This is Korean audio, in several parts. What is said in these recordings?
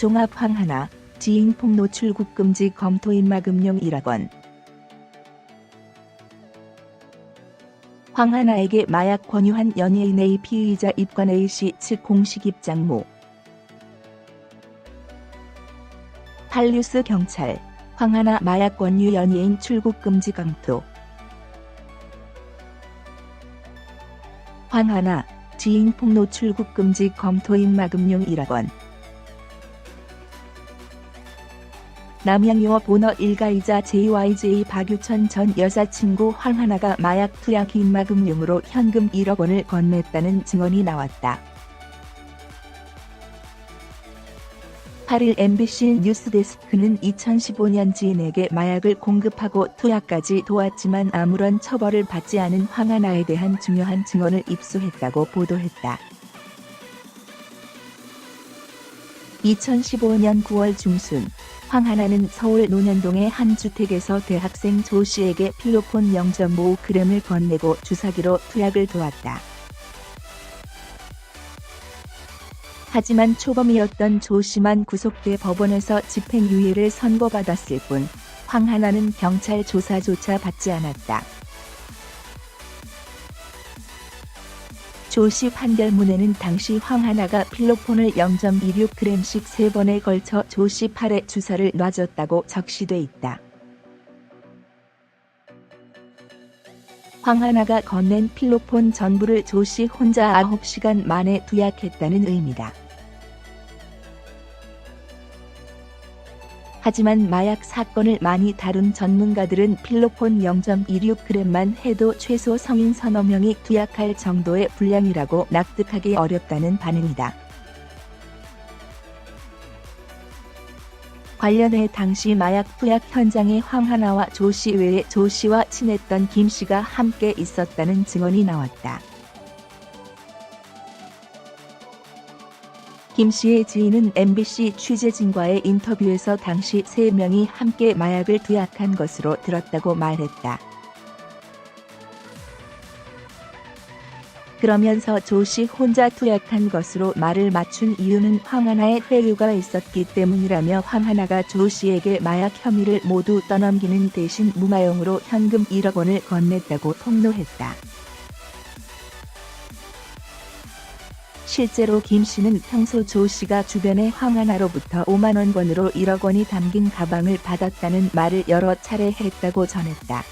종합 황하나, 지인폭로 출국 금지 검토 입막음용 1억 원. 황하나에게 마약 권유한 연예인 A 피의자 입건 A씨 측 공식 입장모. 한뉴스 경찰, 황하나 마약 권유 연예인 출국 금지 검토. 황하나, 지인 폭로 출국 금지 검토 입막음용 1억 원. 남양유업 오너 일가이자 JYJ 박유천 전 여자친구 황하나가 마약 투약 입막음용으로 현금 1억 원을 건넸다는 증언이 나왔다. 8일 MBC 뉴스데스크는 2015년 지인에게 마약을 공급하고 투약까지 도왔지만 아무런 처벌을 받지 않은 황하나에 대한 중요한 증언을 입수했다고 보도했다. 2015년 9월 중순, 황하나는 서울 논현동의 한 주택에서 대학생 조 씨에게 필로폰 0.5g을 건네고 주사기로 투약을 도왔다. 하지만 초범이었던 조 씨만 구속돼 법원에서 집행유예를 선고받았을 뿐 황하나는 경찰 조사조차 받지 않았다. 조 씨 판결문에는 당시 황하나가 필로폰을 0.26g씩 3번에 걸쳐 조 씨 팔에 주사를 놔줬다고 적시돼 있다. 황하나가 건넨 필로폰 전부를 조 씨 혼자 9시간 만에 투약했다는 의미다. 하지만 마약 사건을 많이 다룬 전문가들은 필로폰 0.26g만 해도 최소 성인 서너 명이 투약할 정도의 분량이라고 납득하기 어렵다는 반응이다. 관련해 당시 마약 투약 현장에 황하나와 조 씨 외에 조 씨와 친했던 김 씨가 함께 있었다는 증언이 나왔다. 김 씨의 지인은 MBC 취재진과의 인터뷰에서 당시 3명이 함께 마약을 투약한 것으로 들었다고 말했다. 그러면서 조 씨 혼자 투약한 것으로 말을 맞춘 이유는 황하나의 회유가 있었기 때문이라며 황하나가 조 씨에게 마약 혐의를 모두 떠넘기는 대신 무마용으로 현금 1억 원을 건넸다고 폭로했다. 실제로 김 씨는 평소 조 씨가 주변에 황하나로부터 5만 원권으로 1억 원이 담긴 가방을 받았다는 말을 여러 차례 했다고 전했다.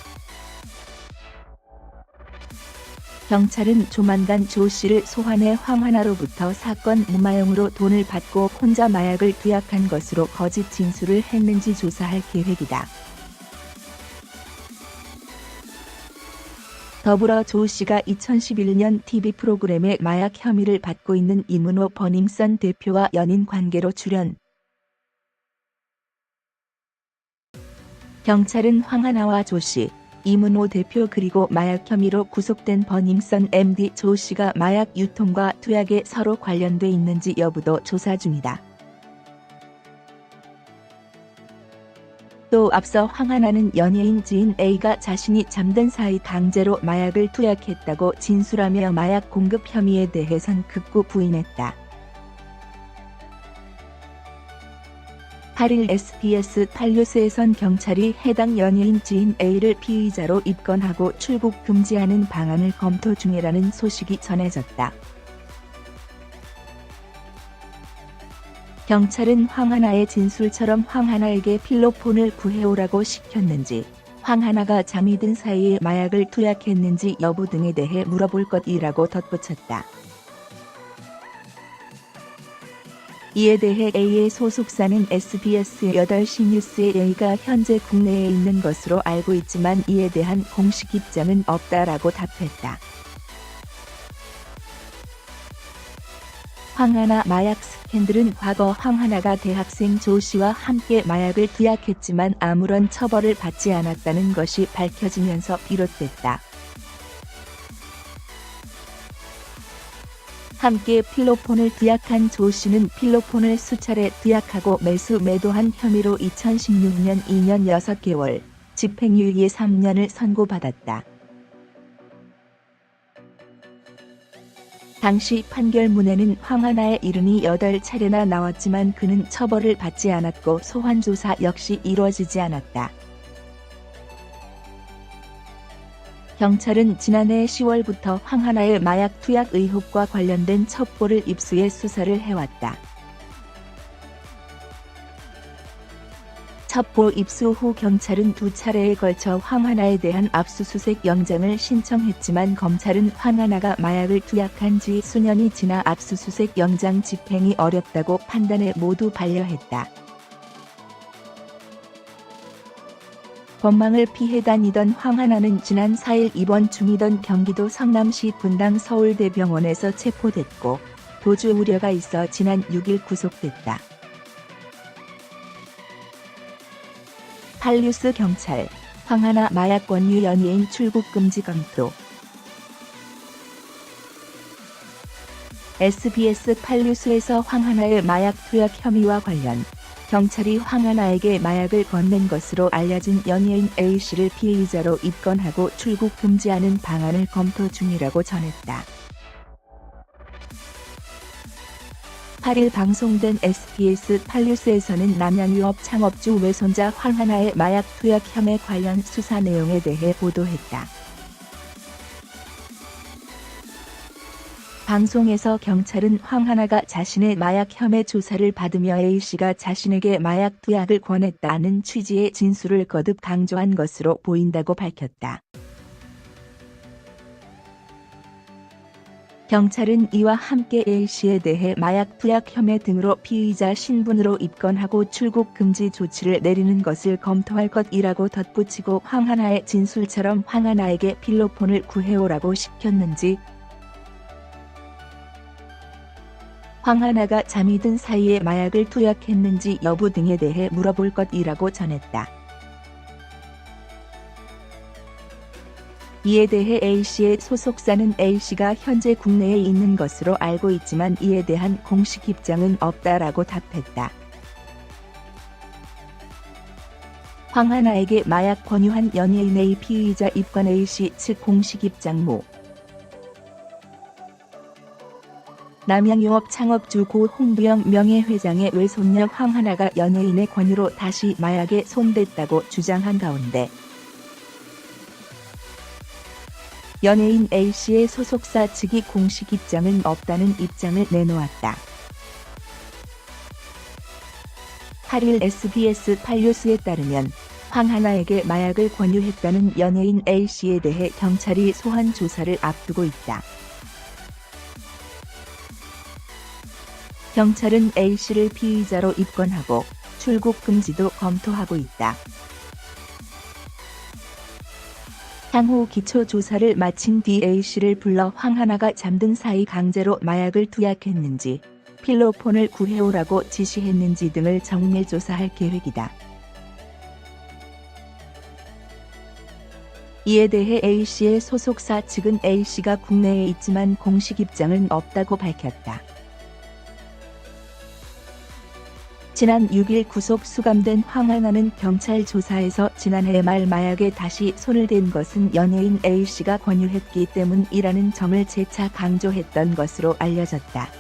경찰은 조만간 조 씨를 소환해 황하나로부터 사건 무마용으로 돈을 받고 혼자 마약을 투약한 것으로 거짓 진술을 했는지 조사할 계획이다. 더불어 조 씨가 2011년 TV 프로그램에 마약 혐의를 받고 있는 이문호 버닝썬 대표와 연인 관계로 출연. 경찰은 황하나와 조 씨, 이문호 대표 그리고 마약 혐의로 구속된 버닝썬 MD 조 씨가 마약 유통과 투약에 서로 관련돼 있는지 여부도 조사 중이다. 또 앞서 황하나는 연예인 지인 A가 자신이 잠든 사이 강제로 마약을 투약했다고 진술하며 마약 공급 혐의에 대해선 극구 부인했다. 8일 SBS 한뉴스에선 경찰이 해당 연예인 지인 A를 피의자로 입건하고 출국 금지하는 방안을 검토 중이라는 소식이 전해졌다. 경찰은 황하나의 진술처럼 황하나에게 필로폰을 구해오라고 시켰는지, 황하나가 잠이 든 사이에 마약을 투약했는지 여부 등에 대해 물어볼 것이라고 덧붙였다. 이에 대해 A의 소속사는 SBS 8시 뉴스에 A가 현재 국내에 있는 것으로 알고 있지만 이에 대한 공식 입장은 없다라고 답했다. 황하나 마약 스캔들은 과거 황하나가 대학생 조 씨와 함께 마약을 투약했지만 아무런 처벌을 받지 않았다는 것이 밝혀지면서 비롯됐다. 함께 필로폰을 투약한 조 씨는 필로폰을 수차례 투약하고 매수매도한 혐의로 2016년 2년 6개월, 집행유예 3년을 선고받았다. 당시 판결문에는 황하나의 이름이 8차례나 나왔지만 그는 처벌을 받지 않았고 소환조사 역시 이루어지지 않았다. 경찰은 지난해 10월부터 황하나의 마약 투약 의혹과 관련된 첩보를 입수해 수사를 해왔다. 첩보 입수 후 경찰은 2차례에 걸쳐 황하나에 대한 압수수색 영장을 신청했지만 검찰은 황하나가 마약을 투약한 지 수년이 지나 압수수색 영장 집행이 어렵다고 판단해 모두 반려했다. 법망을 피해 다니던 황하나는 지난 4일 입원 중이던 경기도 성남시 분당 서울대병원에서 체포됐고 도주 우려가 있어 지난 6일 구속됐다. 팔뉴스 경찰, 황하나 마약 권유 연예인 출국 금지 검토. SBS 팔뉴스에서 황하나의 마약 투약 혐의와 관련 경찰이 황하나에게 마약을 건넨 것으로 알려진 연예인 A씨를 피의자로 입건하고 출국 금지하는 방안을 검토 중이라고 전했다. 8일 방송된 SBS 팔뉴스에서는 남양유업 창업주 외손자 황하나의 마약 투약 혐의 관련 수사 내용에 대해 보도했다. 방송에서 경찰은 황하나가 자신의 마약 혐의 조사를 받으며 A씨가 자신에게 마약 투약을 권했다는 취지의 진술을 거듭 강조한 것으로 보인다고 밝혔다. 경찰은 이와 함께 A씨에 대해 마약 투약 혐의 등으로 피의자 신분으로 입건하고 출국 금지 조치를 내리는 것을 검토할 것이라고 덧붙이고 황하나의 진술처럼 황하나에게 필로폰을 구해오라고 시켰는지, 황하나가 잠이 든 사이에 마약을 투약했는지 여부 등에 대해 물어볼 것이라고 전했다. 이에 대해 A씨의 소속사는 A씨가 현재 국내에 있는 것으로 알고 있지만 이에 대한 공식 입장은 없다라고 답했다. 황하나에게 마약 권유한 연예인 A 피의자 입건 A씨 측 공식 입장모. 남양유업 창업주 고 홍두영 명예회장의 외손녀 황하나가 연예인의 권유로 다시 마약에 손댔다고 주장한 가운데 연예인 A씨의 소속사 측이 공식 입장은 없다는 입장을 내놓았다. 8일 SBS 팔뉴스에 따르면 황하나에게 마약을 권유했다는 연예인 A씨에 대해 경찰이 소환 조사를 앞두고 있다. 경찰은 A씨를 피의자로 입건하고 출국 금지도 검토하고 있다. 향후 기초 조사를 마친 뒤 A씨를 불러 황하나가 잠든 사이 강제로 마약을 투약했는지, 필로폰을 구해오라고 지시했는지 등을 정밀 조사할 계획이다. 이에 대해 A씨의 소속사 측은 A씨가 국내에 있지만 공식 입장은 없다고 밝혔다. 지난 6일 구속 수감된 황하나는 경찰 조사에서 지난해 말 마약에 다시 손을 댄 것은 연예인 A씨가 권유했기 때문이라는 점을 재차 강조했던 것으로 알려졌다.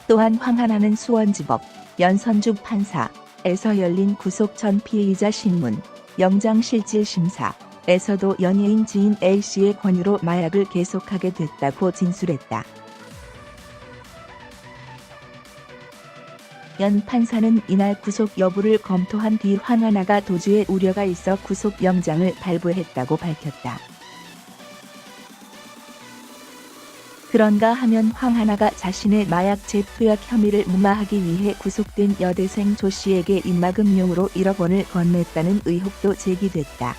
또한 황하나는 수원지법 연선주 판사에서 열린 구속 전 피의자 신문 영장실질심사에서도 연예인 지인 A씨의 권유로 마약을 계속하게 됐다고 진술했다. 연 판사는 이날 구속 여부를 검토한 뒤 황하나가 도주의 우려가 있어 구속영장을 발부했다고 밝혔다. 그런가 하면 황하나가 자신의 마약 재투약 혐의를 무마하기 위해 구속된 여대생 조 씨에게 입막음용으로 1억 원을 건넸다는 의혹도 제기됐다.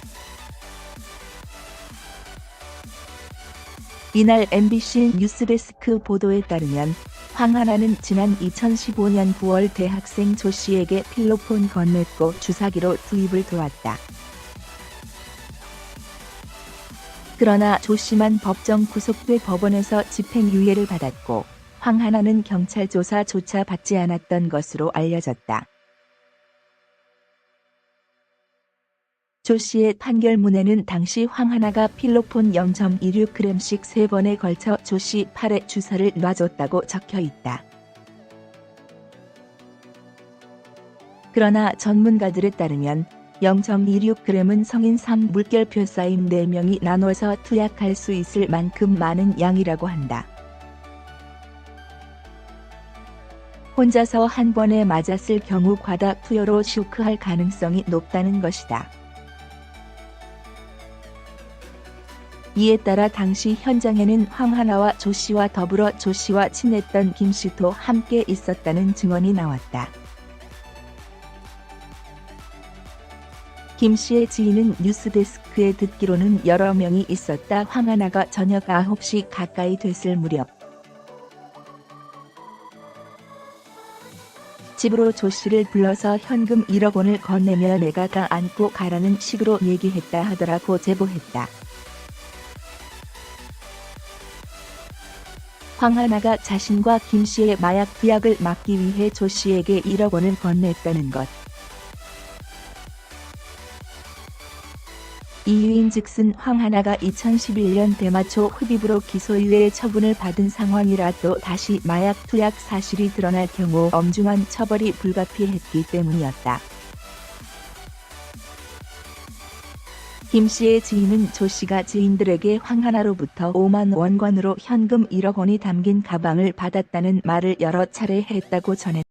이날 MBC 뉴스데스크 보도에 따르면 황하나는 지난 2015년 9월 대학생 조 씨에게 필로폰 건넸고 주사기로 투입을 도왔다. 그러나 조 씨만 법정 구속돼 법원에서 집행유예를 받았고 황하나는 경찰 조사조차 받지 않았던 것으로 알려졌다. 조 씨의 판결문에는 당시 황하나가 필로폰 0.26g씩 3번에 걸쳐 조 씨 팔에 주사를 놔줬다고 적혀 있다. 그러나 전문가들에 따르면 0.26g은 성인 3물결표 쌓인 4명이 나눠서 투약할 수 있을 만큼 많은 양이라고 한다. 혼자서 한 번에 맞았을 경우 과다 투여로 쇼크할 가능성이 높다는 것이다. 이에 따라 당시 현장에는 황하나와 조 씨와 더불어 조 씨와 친했던 김 씨도 함께 있었다는 증언이 나왔다. 김 씨의 지인은 뉴스데스크에 듣기로는 여러 명이 있었다. 황하나가 저녁 9시 가까이 됐을 무렵 집으로 조 씨를 불러서 현금 1억 원을 건네며 내가 다 안고 가라는 식으로 얘기했다 하더라고 제보했다. 황하나가 자신과 김 씨의 마약 투약을 막기 위해 조 씨에게 1억 원을 건넸다는 것. 이유인즉슨 황하나가 2011년 대마초 흡입으로 기소유예 처분을 받은 상황이라도 다시 마약 투약 사실이 드러날 경우 엄중한 처벌이 불가피했기 때문이었다. 김 씨의 지인은 조 씨가 지인들에게 황하나로부터 5만 원권으로 현금 1억 원이 담긴 가방을 받았다는 말을 여러 차례 했다고 전했다.